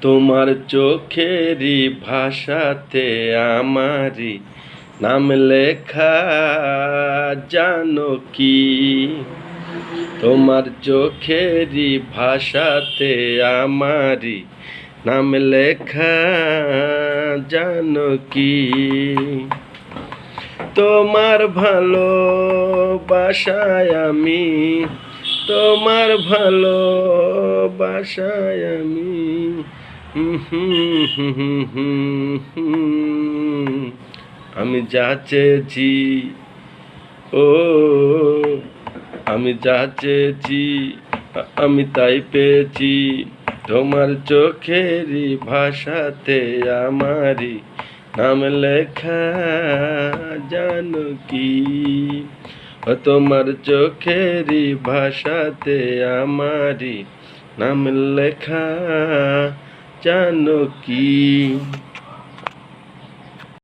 তোমার চোখেরই ভাষাতে আমারই নাম লেখা, জানো কি? তোমার চোখেরই ভাষাতে আমারই নাম লেখা, জানো কি? তোমার ভালোবাসায় আমি, তোমার ভালোবাসায় আমি, আমি যা চেয়েছি, ও আমি যা চেয়েছি আমি তাই পেয়েছি। তোমার চোখেরই ভাষাতে আমারই নাম লেখা, জানো কি? তোমার চোখেরই ভাষাতে আমারই নাম লেখা, জানো কি?